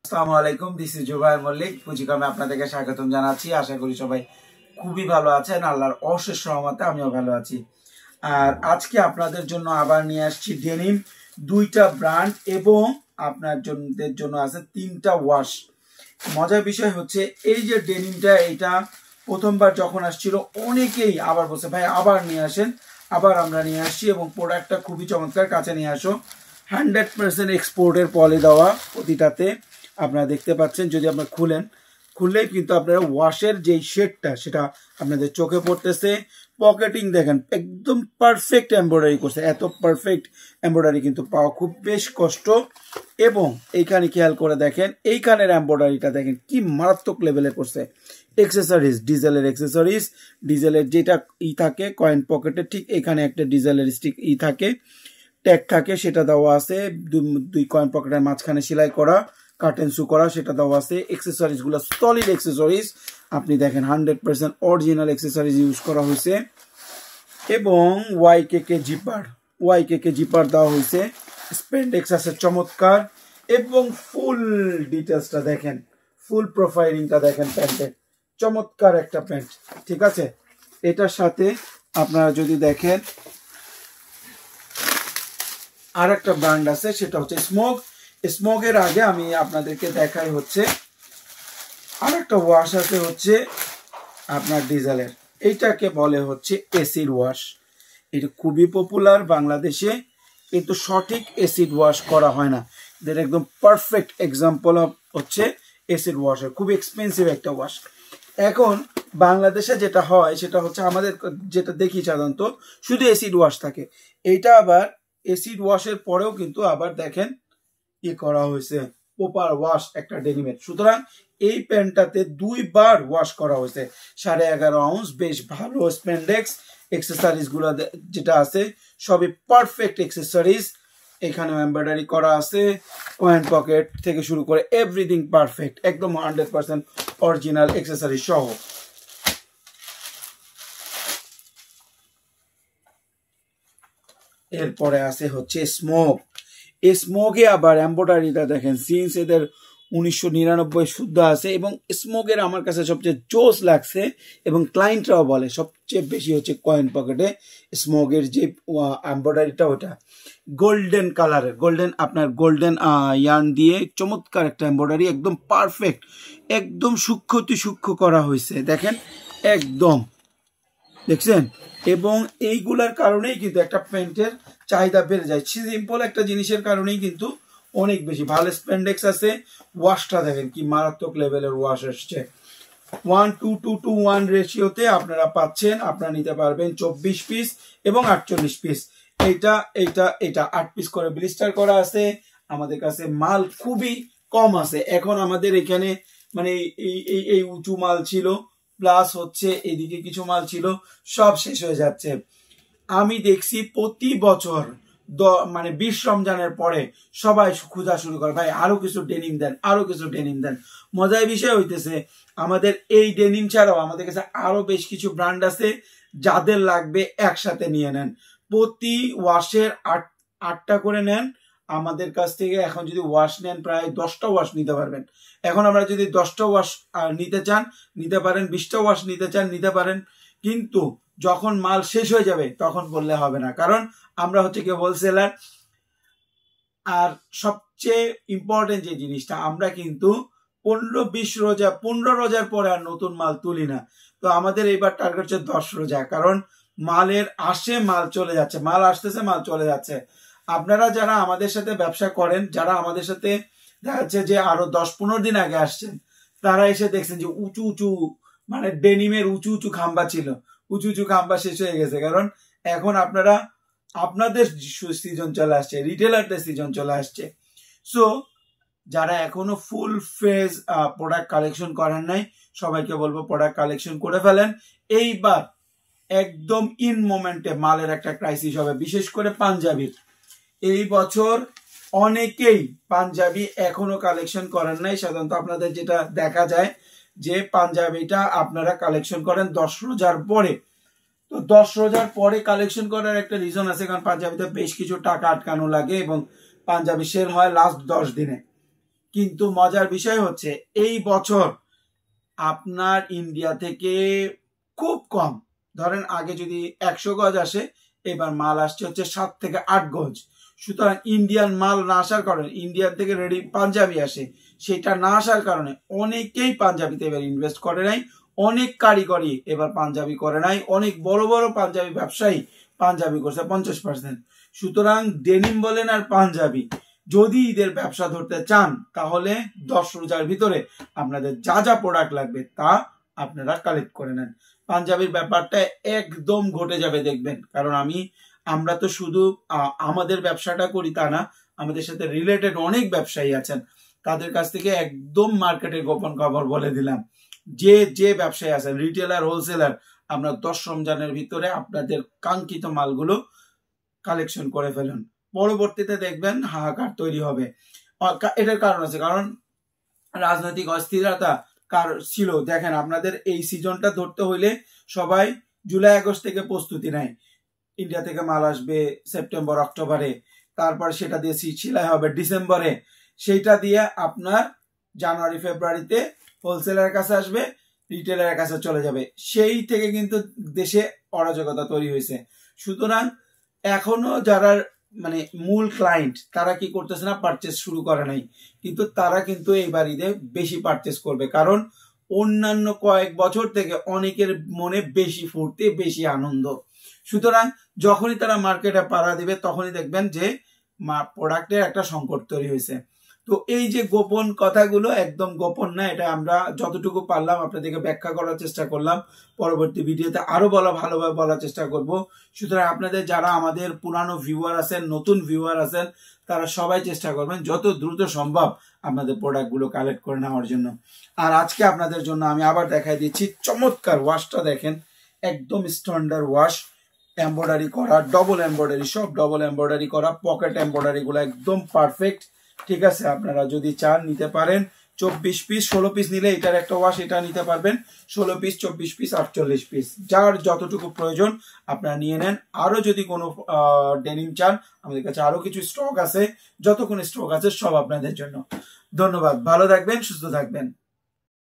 আসসালামু আলাইকুম, this is Zubair Mallick. পুঁজিকমে আপনাদেরকে স্বাগতম জানাচ্ছি। আশা করি সবাই খুবই ভালো আছেন। আল্লাহর অশেষ রহমতে আমিও ভালো আছি। আর আজকে আপনাদের জন্য আবার নিয়ে আসছি ডেনিম দুইটা ব্র্যান্ড এবং আপনাদের জন্য আছে তিনটা ওয়াশ। মজার বিষয় হচ্ছে এই যে ডেনিমটা, এটা প্রথমবার যখন আসছিল অনেকেই আবার বলছে ভাই আবার নিয়ে আসেন, আবার আমরা নিয়ে আসছি এবং প্রোডাক্টটা খুবই চমৎকার। কাছে নিয়ে আসো, 100% এক্সপোর্টের পলি দেওয়া প্রতিটাতে আপনারা দেখতে পাচ্ছেন। যদি আপনারা খুললেই কিন্তু আপনারা ওয়াশের যেই শেডটা সেটা আপনাদের চোখে পড়তেছে। পকেটিং দেখেন একদম পারফেক্ট এমব্রয়ডারি করছে। এত পারফেক্ট এমব্রয়ডারি কিন্তু পাওয়া খুব বেশ কষ্ট। এবং এইখানে খেয়াল করে দেখেন, এইখানের এমব্রয়ডারিটা দেখেন কি মারাত্মক লেভেলে করছে। এক্সেসরিজ, ডিজেলের এক্সেসরিজ, ডিজেলের যেটা থাকে কয়েন পকেটে, ঠিক এখানে একটা ডিজেলের স্টিক থাকে, ট্যাগ থাকে, সেটা দেওয়া আছে। দুই কয়েন পকেটের মাঝখানে সেলাই করা, কাটেন সু করা, সেটা দেওয়া আছে। এক্সেসরিজ গুলো সলিড এক্সেসরিজ, আপনি দেখেন 100% অরিজিনাল এক্সেসরিজ ইউজ করা হয়েছে। এবং ওয়াইকে জিপার দেওয়া হয়েছে। স্পেন্ডেক্স আছে চমৎকার। এবং ফুল ডিটেলসটা দেখেন, ফুল প্রোফাইলিংটা দেখেন প্যান্টের, চমৎকার একটা প্যান্ট। ঠিক আছে, এটার সাথে আপনারা যদি দেখেন আর একটা ব্র্যান্ড আছে, সেটা হচ্ছে স্মোকের আগে আমি আপনাদেরকে দেখাই হচ্ছে আর একটা ওয়াশ আছে হচ্ছে আপনার ডিজেলের। এইটাকে বলে হচ্ছে এসিড ওয়াশ। এটা খুবই পপুলার বাংলাদেশে, কিন্তু সঠিক এসিড ওয়াশ করা হয় না। এদের একদম পারফেক্ট এক্সাম্পল হচ্ছে এসিড ওয়াশের, খুব এক্সপেন্সিভ একটা ওয়াশ। এখন বাংলাদেশে যেটা হয় সেটা হচ্ছে আমাদের যেটা দেখি সাধারণত শুধু এসিড ওয়াশ থাকে। এইটা আবার এসিড ওয়াশের পরেও কিন্তু আবার দেখেন করা হয়েছে প্রপার ওয়াশ একটা ডেনিমের। সুতরাং এই প্যান্টটাতে দুইবার ওয়াশ করা হয়েছে। 11.5 আউন্স, বেশ ভালো স্পেন্ডেক্স। এক্সেসরিজ গুলো যেটা আছে সবই পারফেক্ট এক্সেসরিজ। এখানেও এমব্রয়ডারি করা আছে, কয়েন পকেট থেকে শুরু করে এভরিথিং পারফেক্ট, একদম 100% অরিজিনাল এক্সেসরিজ সহ। এরপরে আছে হচ্ছে স্মোকে আবার এমব্রয়ডারিটা দেখেন, সিন্স এদের 1999 শুদ্ধ আছে। এবং স্মোকের আমার কাছে সবচেয়ে জোস লাগছে এবং ক্লায়েন্টরাও বলে সবচেয়ে বেশি হচ্ছে কয়েন পকেটে স্মোকের যে এমব্রয়ডারিটা, ওটা গোল্ডেন কালারের, আপনার গোল্ডেন ইয়ার্ন দিয়ে চমৎকার একটা এমব্রয়ডারি, একদম পারফেক্ট, একদম সূক্ষ্ম করা হয়েছে দেখেন, একদম দেখছেন। এবং এইগুলার কারণেই কিন্তু একটা প্যান্টের চাহিদা বেড়ে যায়। সিম্পল একটা জিনিসের কারণেই কিন্তু অনেক বেশি ভালো স্পেন্ডেক্স আছে। ওয়াশটা দেখেন কি মারাত্মক লেভেলের ওয়াশ আসছে। 1:2:1 রেশিওতে আপনারা পাচ্ছেন। আপনারা নিতে পারবেন 24 পিস এবং 48 পিস। এটা 8 পিস করে ব্লিস্টার করা আছে। আমাদের কাছে মাল খুবই কম আছে এখন। আমাদের এখানে মানে এই উঁচু মাল ছিল, প্লাস হচ্ছে এদিকে কিছু মাল ছিল, সব শেষ হয়ে যাচ্ছে। আমি দেখছি প্রতি বছর মানে 20 রমজানের পরে সবাই খোঁজা শুরু করে, ভাই আরো কিছু ডেনিম দেন, আরো কিছু ডেনিম দেন। মজার বিষয় হইতেছে আমাদের এই ডেনিম ছাড়াও আমাদের কাছে আরো বেশ কিছু ব্র্যান্ড আছে। যাদের লাগবে একসাথে নিয়ে নেন। প্রতি ওয়াশের 8টা করে নেন আমাদের কাছ থেকে। এখন যদি ওয়াশ নেন প্রায় 10টা ওয়াশ নিতে পারবেন। এখন আমরা যদি 10টা ওয়াশ নিতে চান নিতে পারেন, 20টা ওয়াশ নিতে চান নিতে পারেন। কিন্তু যখন মাল শেষ হয়ে যাবে তখন বললে হবে না, কারণ আমরা হচ্ছে কি হোলসেলার। আর সবচেয়ে ইম্পর্টেন্ট যে জিনিসটা, আমরা কিন্তু 15 রোজার পরে আর নতুন মাল তুলি না। তো আমাদের এইবার টার্গেট হচ্ছে 10 রোজা, কারণ মালের মাল চলে যাচ্ছে, মাল আসতেছে, মাল চলে যাচ্ছে। আপনারা যারা আমাদের সাথে ব্যবসা করেন, যারা আমাদের সাথে দেখা যাচ্ছে যে আরো 10-15 দিন আগে আসছেন, তারা এসে দেখছেন যে উঁচু মানে ডেনিমের উঁচু খাম্বা ছিল, উঁচু খাম্বা শেষ হয়ে গেছে। কারণ এখন আপনাদের সিজন চলে আসছে, রিটেলারদের সিজন চলে আসছে। সো যারা এখনো ফুল ফেজ প্রোডাক্ট কালেকশন করেন নাই, সবাইকে বলবো প্রোডাক্ট কালেকশন করে ফেলেন। এইবার একদম ইন মোমেন্টে মালের একটা ক্রাইসিস হবে, বিশেষ করে পাঞ্জাবির। এই বছর অনেকেই পাঞ্জাবি এখনো কালেকশন করেন নাই। সাধারণত আপনাদের যেটা দেখা যায় যে পাঞ্জাবিটা আপনারা কালেকশন করেন 10 রোজার পরে। তো 10 রোজার পরে কালেকশন করার একটা রিজন আছে, কারণ পাঞ্জাবিতে বেশ কিছু টাকা আটকানো লাগে এবং পাঞ্জাবি সেল হয় লাস্ট 10 দিনে। কিন্তু মজার বিষয় হচ্ছে এই বছর আপনার ইন্ডিয়া থেকে খুব কম, ধরেন আগে যদি 100 গজ আসে, এবার মাল আসছে হচ্ছে 7 থেকে 8 গজ। সুতরাং ইন্ডিয়ান মাল না আসার কারণে, ইন্ডিয়ান থেকে রেডি পাঞ্জাবি আসে, সেটা না আসার কারণে অনেকেই পাঞ্জাবিতে এবার ইনভেস্ট করে নাই, অনেক কারিগরি এবার পাঞ্জাবি করে নাই, অনেক বড় বড় পাঞ্জাবি ব্যবসায়ী পাঞ্জাবি করছে 50%। সুতরাং ডেনিম বলেন আর পাঞ্জাবি, যদি ঈদের ব্যবসা ধরতে চান তাহলে 10 রোজার ভিতরে আপনাদের যা যা প্রোডাক্ট লাগবে তা আপনারা কালেক্ট করে নেন। পাঞ্জাবির ব্যাপারটা একদম ঘটে যাবে দেখবেন, কারণ আমরা তো শুধু আমাদের ব্যবসাটা করি তা না, আমাদের সাথে রিলেটেড অনেক ব্যবসায়ী আছেন, তাদের কাছ থেকে একদম মার্কেটের গোপন খবর বলে দিলাম। যে ব্যবসায়ী আছেন, রিটেলার, হোলসেলার, আমরা 10 রমজানের ভিতরে আপনাদের কাঙ্ক্ষিত মালগুলো কালেকশন করে ফেলুন। পরবর্তীতে দেখবেন হাহাকার তৈরি হবে। এটার কারণ আছে, কারণ রাজনৈতিক অস্থিরতা ছিল। দেখেন, আপনাদের এই সিজনটা ধরতে হইলে সবাই জুলাই আগস্ট থেকে প্রস্তুতি নেয়, ইন্ডিয়া থেকে মাল আসবে সেপ্টেম্বর অক্টোবরে, তারপর সেটা দিয়ে সেলাই হবে ডিসেম্বরে, সেইটা দিয়ে আপনার জানুয়ারি ফেব্রুয়ারিতে হোলসেলারের কাছে আসবে, রিটেলারের কাছে চলে যাবে। সেই থেকে কিন্তু দেশে অরাজকতা তৈরি হয়েছে। সুতরাং এখনো যারা মানে মূল ক্লায়েন্ট তারা কি করতেছে না, পারচেস শুরু করে নাই, কিন্তু তারা কিন্তু এইবার ঈদে বেশি পারচেস করবে, কারণ অন্যান্য কয়েক বছর থেকে অনেকের মনে বেশি ফুর্তি, বেশি আনন্দ। সুতরাং যখনই তারা মার্কেটে পাড়া দিবে তখনই দেখবেন যে প্রোডাক্টের একটা সংকট তৈরি হয়েছে। তো এই যে গোপন কথাগুলো একদম গোপন না, এটা আমরা যতটুকু পারলাম আপনাদেরকে ব্যাখ্যা করার চেষ্টা করলাম, পরবর্তী ভিডিওতে আরো ভালোভাবে বলার চেষ্টা করব। সুতরাং আপনাদের যারা আমাদের পুরানো ভিউয়ার আছেন, নতুন ভিউয়ার আছেন, তারা সবাই চেষ্টা করবেন যত দ্রুত সম্ভব আপনাদের প্রোডাক্টগুলো কালেক্ট করে নেওয়ার জন্য। আর আজকে আপনাদের জন্য আমি আবার দেখাই দিচ্ছি চমৎকার ওয়াশটা, দেখেন একদম স্ট্যান্ডার্ড ওয়াশ, এমব্রয়ডারি করা, ডবল এমব্রয়ডারি, সব ডবল এমব্রয়ডারি করা, পকেট এমব্রয়ডারি গুলো একদম পারফেক্ট। ঠিক আছে, আপনারা যদি চান নিতে পারেন। 24 পিস, 16 পিস নিলে এটার একটা ওয়াশ এটা নিতে পারবেন, 16 পিস, 24 পিস, 48 পিস, যার যতটুকু প্রয়োজন আপনারা নিয়ে নেন। আরো যদি কোনো ডেনিম চান, আমাদের কাছে আরো কিছু স্টক আছে, যতক্ষণ স্টক আছে সব আপনাদের জন্য। ধন্যবাদ, ভালো থাকবেন, সুস্থ থাকবেন।